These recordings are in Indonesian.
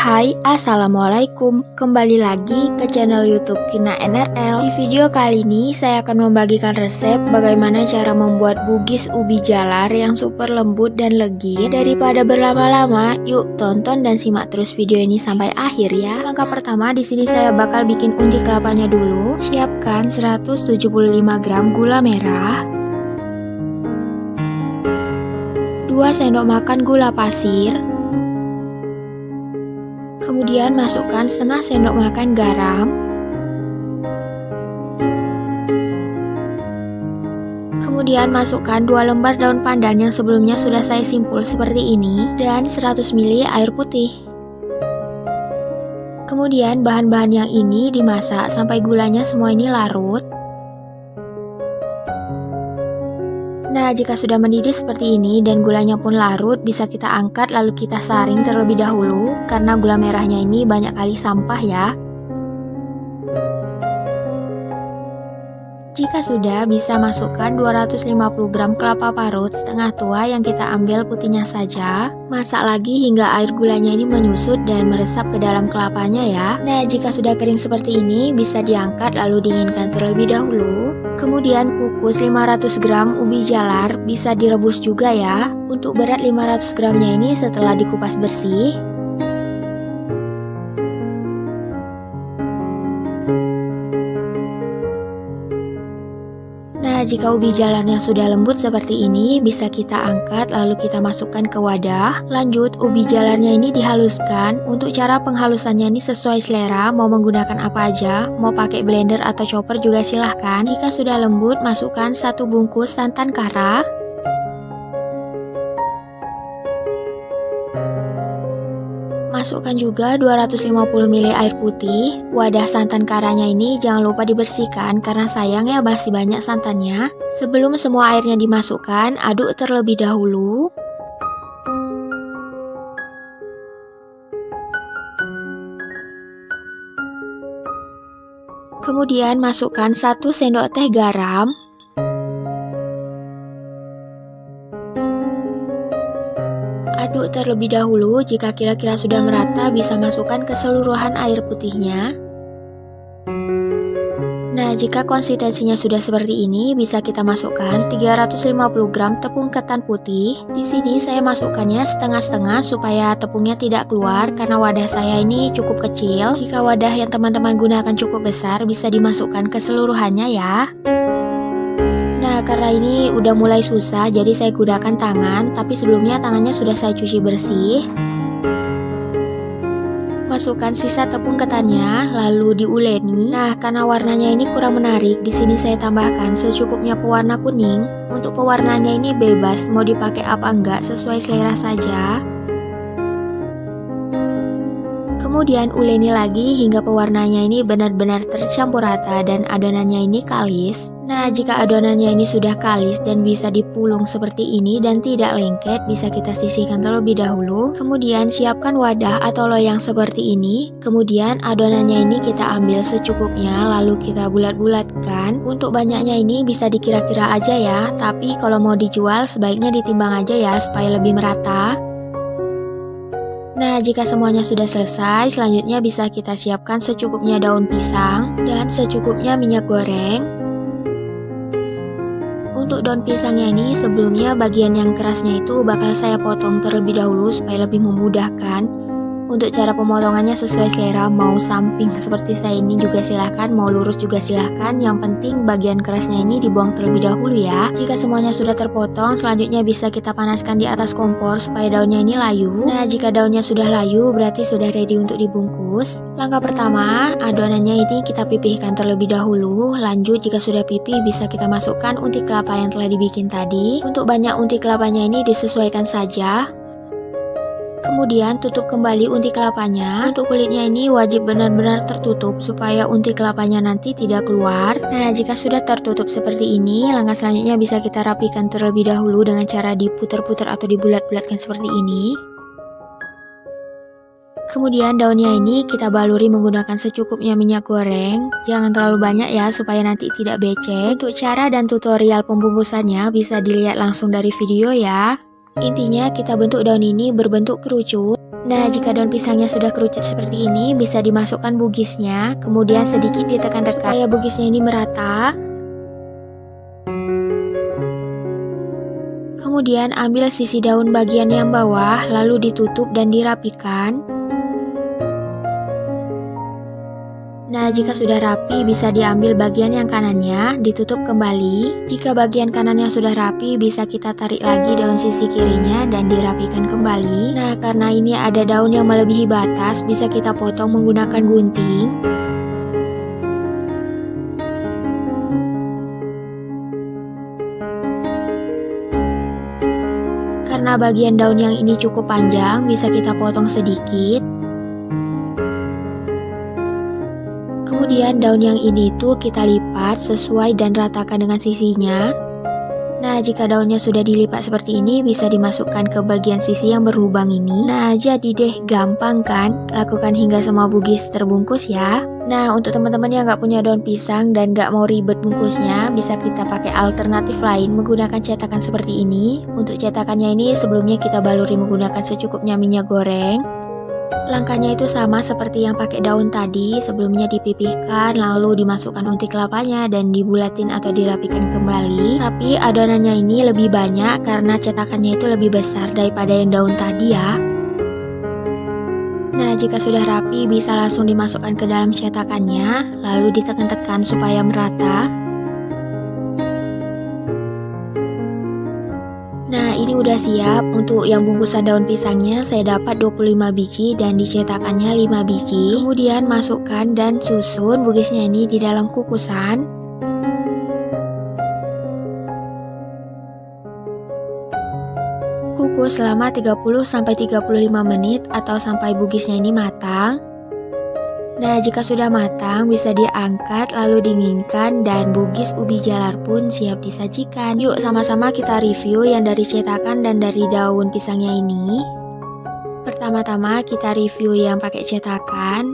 Hai, assalamualaikum. Kembali lagi ke channel YouTube Kina NRL. Di video kali ini saya akan membagikan resep bagaimana cara membuat bugis ubi jalar yang super lembut dan legit. Daripada berlama-lama, yuk tonton dan simak terus video ini sampai akhir ya. Langkah pertama, di sini saya bakal bikin unti kelapanya dulu. Siapkan 175 gram gula merah, 2 sendok makan gula pasir. Kemudian masukkan setengah sendok makan garam. Kemudian masukkan 2 lembar daun pandan yang sebelumnya sudah saya simpul seperti ini dan 100 ml air putih. Kemudian bahan-bahan yang ini dimasak sampai gulanya semua ini larut. Nah, jika sudah mendidih seperti ini dan gulanya pun larut, bisa kita angkat lalu kita saring terlebih dahulu karena gula merahnya ini banyak kali sampah ya. Jika sudah, bisa masukkan 250 gram kelapa parut setengah tua yang kita ambil putihnya saja. Masak lagi hingga air gulanya ini menyusut dan meresap ke dalam kelapanya ya. Nah, jika sudah kering seperti ini, bisa diangkat lalu dinginkan terlebih dahulu. Kemudian kukus 500 gram ubi jalar, bisa direbus juga ya. Untuk berat 500 gramnya ini setelah dikupas bersih. Nah, jika ubi jalarnya sudah lembut seperti ini, bisa kita angkat lalu kita masukkan ke wadah. Lanjut, ubi jalarnya ini dihaluskan. Untuk cara penghalusannya ini sesuai selera, mau menggunakan apa aja, mau pakai blender atau chopper juga silahkan. Jika sudah lembut, masukkan 1 bungkus santan kara. Masukkan juga 250 ml air putih. Wadah santan karanya ini jangan lupa dibersihkan karena sayang ya masih banyak santannya. Sebelum semua airnya dimasukkan, aduk terlebih dahulu. Kemudian masukkan 1 sendok teh garam. Aduk terlebih dahulu, jika kira-kira sudah merata bisa masukkan keseluruhan air putihnya. Nah, jika konsistensinya sudah seperti ini, bisa kita masukkan 350 gram tepung ketan putih. Di sini saya masukkannya setengah-setengah supaya tepungnya tidak keluar karena wadah saya ini cukup kecil. Jika wadah yang teman-teman gunakan cukup besar, bisa dimasukkan keseluruhannya ya. Nah, karena ini udah mulai susah, jadi saya gunakan tangan, tapi sebelumnya tangannya sudah saya cuci bersih. Masukkan sisa tepung ketannya, lalu diuleni. Nah, karena warnanya ini kurang menarik, di sini saya tambahkan secukupnya pewarna kuning. Untuk pewarnanya ini bebas, mau dipakai apa enggak, sesuai selera saja. Kemudian uleni lagi hingga pewarnanya ini benar-benar tercampur rata dan adonannya ini kalis. Nah, jika adonannya ini sudah kalis dan bisa dipulung seperti ini dan tidak lengket, bisa kita sisihkan terlebih dahulu. Kemudian siapkan wadah atau loyang seperti ini. Kemudian adonannya ini kita ambil secukupnya lalu kita bulat-bulatkan. Untuk banyaknya ini bisa dikira-kira aja ya, tapi kalau mau dijual sebaiknya ditimbang aja ya supaya lebih merata. Nah, jika semuanya sudah selesai, selanjutnya bisa kita siapkan secukupnya daun pisang dan secukupnya minyak goreng. Untuk daun pisangnya ini sebelumnya bagian yang kerasnya itu bakal saya potong terlebih dahulu supaya lebih memudahkan. Untuk cara pemotongannya sesuai selera, mau samping seperti saya ini juga silahkan, mau lurus juga silahkan. Yang penting bagian kerasnya ini dibuang terlebih dahulu ya. Jika semuanya sudah terpotong, selanjutnya bisa kita panaskan di atas kompor supaya daunnya ini layu. Nah, jika daunnya sudah layu, berarti sudah ready untuk dibungkus. Langkah pertama, adonannya ini kita pipihkan terlebih dahulu. Lanjut, jika sudah pipih, bisa kita masukkan unti kelapa yang telah dibikin tadi. Untuk banyak unti kelapanya ini disesuaikan saja. Kemudian tutup kembali unti kelapanya. Untuk kulitnya ini wajib benar-benar tertutup supaya unti kelapanya nanti tidak keluar. Nah, jika sudah tertutup seperti ini, langkah selanjutnya bisa kita rapikan terlebih dahulu dengan cara diputar-putar atau dibulat-bulatkan seperti ini. Kemudian daunnya ini kita baluri menggunakan secukupnya minyak goreng. Jangan terlalu banyak ya supaya nanti tidak becek. Untuk cara dan tutorial pembungkusannya bisa dilihat langsung dari video ya. Intinya kita bentuk daun ini berbentuk kerucut. Nah, jika daun pisangnya sudah kerucut seperti ini, bisa dimasukkan bugisnya, kemudian sedikit ditekan-tekan supaya bugisnya ini merata. Kemudian ambil sisi daun bagian yang bawah, lalu ditutup dan dirapikan. Nah, jika sudah rapi, bisa diambil bagian yang kanannya, ditutup kembali. Jika bagian kanannya sudah rapi, bisa kita tarik lagi daun sisi kirinya dan dirapikan kembali. Nah, karena ini ada daun yang melebihi batas, bisa kita potong menggunakan gunting. Karena bagian daun yang ini cukup panjang, bisa kita potong sedikit. Kemudian daun yang ini tuh kita lipat sesuai dan ratakan dengan sisinya. Nah, jika daunnya sudah dilipat seperti ini, bisa dimasukkan ke bagian sisi yang berlubang ini. Nah, jadi deh, gampang kan? Lakukan hingga semua bugis terbungkus ya. Nah, untuk teman-teman yang nggak punya daun pisang dan nggak mau ribet bungkusnya, bisa kita pakai alternatif lain menggunakan cetakan seperti ini. Untuk cetakannya ini sebelumnya kita baluri menggunakan secukupnya minyak goreng. Langkahnya itu sama seperti yang pakai daun tadi, sebelumnya dipipihkan lalu dimasukkan unti kelapanya dan dibulatin atau dirapikan kembali. Tapi adonannya ini lebih banyak karena cetakannya itu lebih besar daripada yang daun tadi ya. Nah, jika sudah rapi bisa langsung dimasukkan ke dalam cetakannya, lalu ditekan-tekan supaya merata. Nah, ini udah siap. Untuk yang bungkusan daun pisangnya saya dapat 25 biji dan dicetakannya 5 biji. Kemudian masukkan dan susun bugisnya ini di dalam kukusan. Kukus selama 30-35 menit atau sampai bugisnya ini matang. Nah, jika sudah matang bisa diangkat lalu dinginkan dan bugis ubi jalar pun siap disajikan. Yuk sama-sama kita review yang dari cetakan dan dari daun pisangnya ini. Pertama-tama kita review yang pakai cetakan.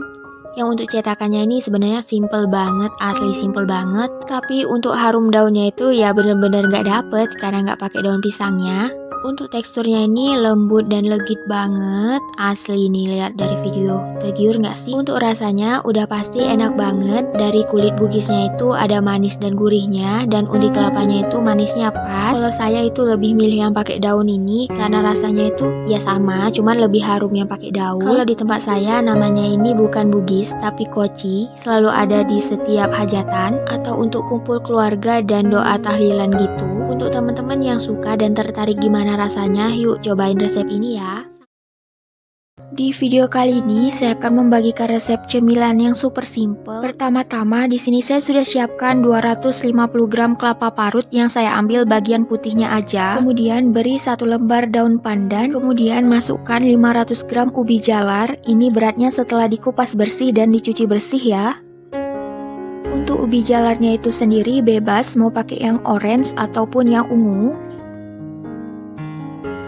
Yang untuk cetakannya ini sebenarnya simple banget, asli simple banget. Tapi untuk harum daunnya itu ya bener-bener gak dapet karena gak pakai daun pisangnya. Untuk teksturnya ini lembut dan legit banget. Asli nih, lihat dari video. Tergiur nggak sih? Untuk rasanya udah pasti enak banget. Dari kulit bugisnya itu ada manis dan gurihnya, dan undi kelapanya itu manisnya pas. Kalau saya itu lebih milih yang pakai daun ini karena rasanya itu ya sama, cuman lebih harum yang pakai daun. Kalau di tempat saya namanya ini bukan bugis tapi koci. Selalu ada di setiap hajatan atau untuk kumpul keluarga dan doa tahlilan gitu. Untuk teman-teman yang suka dan tertarik gimana rasanya, yuk cobain resep ini ya. Di video kali ini saya akan membagikan resep cemilan yang super simple. Pertama-tama di sini saya sudah siapkan 250 gram kelapa parut yang saya ambil bagian putihnya aja. Kemudian beri 1 lembar daun pandan. Kemudian masukkan 500 gram ubi jalar. Ini beratnya setelah dikupas bersih dan dicuci bersih ya. Untuk ubi jalarnya itu sendiri bebas mau pakai yang orange ataupun yang ungu.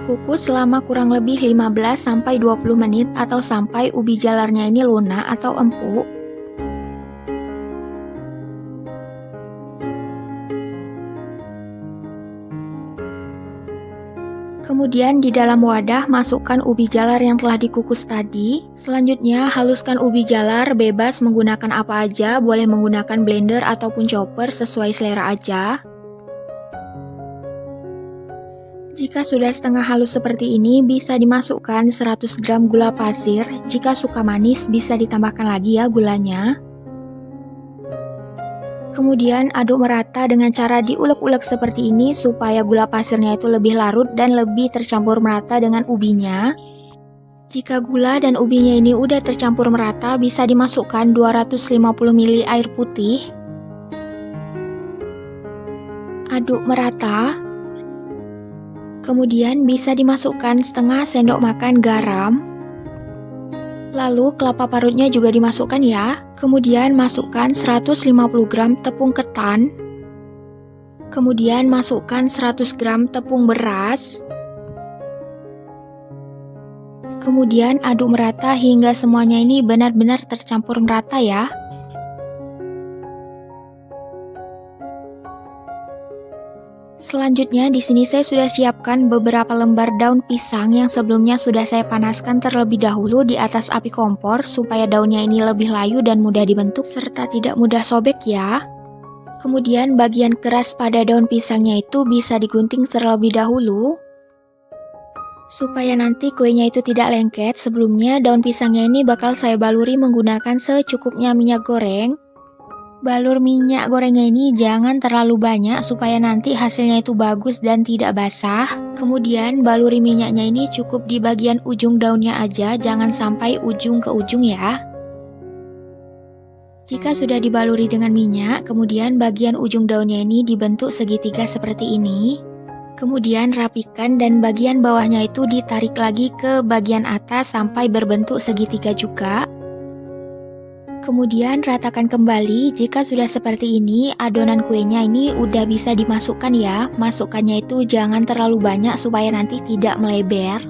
Kukus selama kurang lebih 15-20 menit atau sampai ubi jalarnya ini lunak atau empuk. Kemudian di dalam wadah masukkan ubi jalar yang telah dikukus tadi. Selanjutnya haluskan ubi jalar, bebas menggunakan apa aja, boleh menggunakan blender ataupun chopper sesuai selera aja. Jika sudah setengah halus seperti ini, bisa dimasukkan 100 gram gula pasir. Jika suka manis, bisa ditambahkan lagi ya gulanya. Kemudian aduk merata dengan cara diulek-ulek seperti ini supaya gula pasirnya itu lebih larut dan lebih tercampur merata dengan ubinya. Jika gula dan ubinya ini udah tercampur merata, bisa dimasukkan 250 ml air putih. Aduk merata. Kemudian bisa dimasukkan setengah sendok makan garam. Lalu kelapa parutnya juga dimasukkan ya. Kemudian masukkan 150 gram tepung ketan. Kemudian masukkan 100 gram tepung beras. Kemudian aduk merata hingga semuanya ini benar-benar tercampur merata ya. Selanjutnya di sini saya sudah siapkan beberapa lembar daun pisang yang sebelumnya sudah saya panaskan terlebih dahulu di atas api kompor supaya daunnya ini lebih layu dan mudah dibentuk serta tidak mudah sobek ya. Kemudian bagian keras pada daun pisangnya itu bisa digunting terlebih dahulu supaya nanti kuenya itu tidak lengket. Sebelumnya daun pisangnya ini bakal saya baluri menggunakan secukupnya minyak goreng. Balur minyak gorengnya ini jangan terlalu banyak supaya nanti hasilnya itu bagus dan tidak basah. Kemudian baluri minyaknya ini cukup di bagian ujung daunnya aja, jangan sampai ujung ke ujung ya. Jika sudah dibaluri dengan minyak, kemudian bagian ujung daunnya ini dibentuk segitiga seperti ini. Kemudian rapikan dan bagian bawahnya itu ditarik lagi ke bagian atas sampai berbentuk segitiga juga. Kemudian ratakan kembali. Jika sudah seperti ini, adonan kuenya ini udah bisa dimasukkan ya. Masukkannya itu jangan terlalu banyak supaya nanti tidak melebar.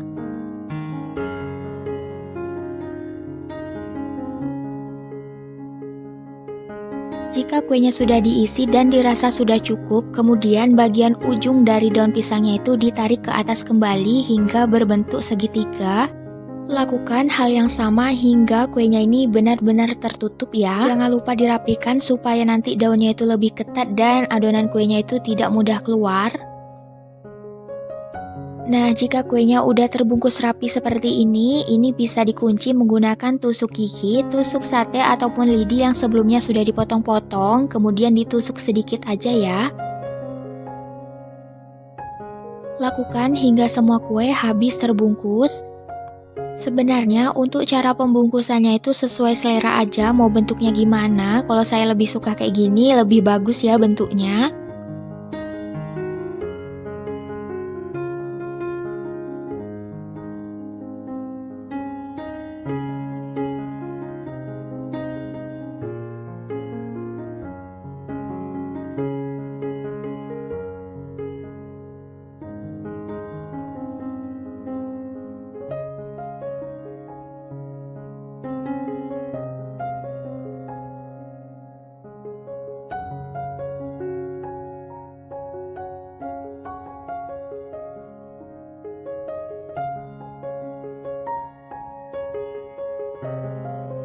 Jika kuenya sudah diisi dan dirasa sudah cukup, kemudian bagian ujung dari daun pisangnya itu ditarik ke atas kembali hingga berbentuk segitiga. Lakukan hal yang sama hingga kuenya ini benar-benar tertutup ya. Jangan lupa dirapikan supaya nanti daunnya itu lebih ketat dan adonan kuenya itu tidak mudah keluar. Nah, jika kuenya udah terbungkus rapi seperti ini bisa dikunci menggunakan tusuk gigi, tusuk sate ataupun lidi yang sebelumnya sudah dipotong-potong, kemudian ditusuk sedikit aja ya. Lakukan hingga semua kue habis terbungkus. Sebenarnya untuk cara pembungkusannya itu sesuai selera aja, mau bentuknya gimana. Kalau saya lebih suka kayak gini, lebih bagus ya bentuknya.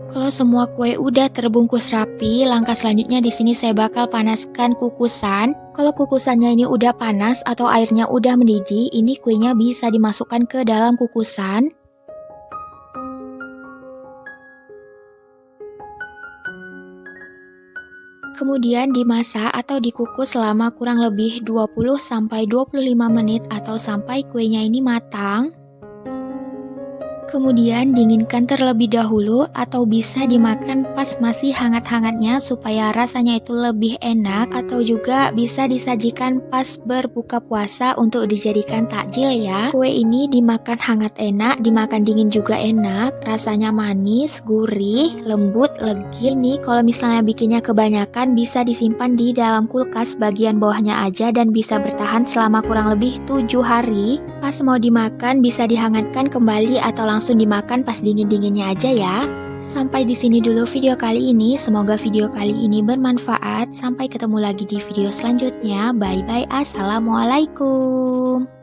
Kalau semua kue udah terbungkus rapi, langkah selanjutnya di sini saya bakal panaskan kukusan. Kalau kukusannya ini udah panas atau airnya udah mendidih, ini kuenya bisa dimasukkan ke dalam kukusan. Kemudian dimasak atau dikukus selama kurang lebih 20-25 menit atau sampai kuenya ini matang. Kemudian dinginkan terlebih dahulu atau bisa dimakan pas masih hangat-hangatnya supaya rasanya itu lebih enak, atau juga bisa disajikan pas berbuka puasa untuk dijadikan takjil ya. Kue ini dimakan hangat enak, dimakan dingin juga enak, rasanya manis, gurih, lembut, legit. Ini kalau misalnya bikinnya kebanyakan bisa disimpan di dalam kulkas bagian bawahnya aja dan bisa bertahan selama kurang lebih 7 hari. Pas mau dimakan bisa dihangatkan kembali atau langsung dimakan pas dingin-dinginnya aja ya. Sampai di sini dulu video kali ini. Semoga video kali ini bermanfaat. Sampai ketemu lagi di video selanjutnya. Bye bye. Assalamualaikum.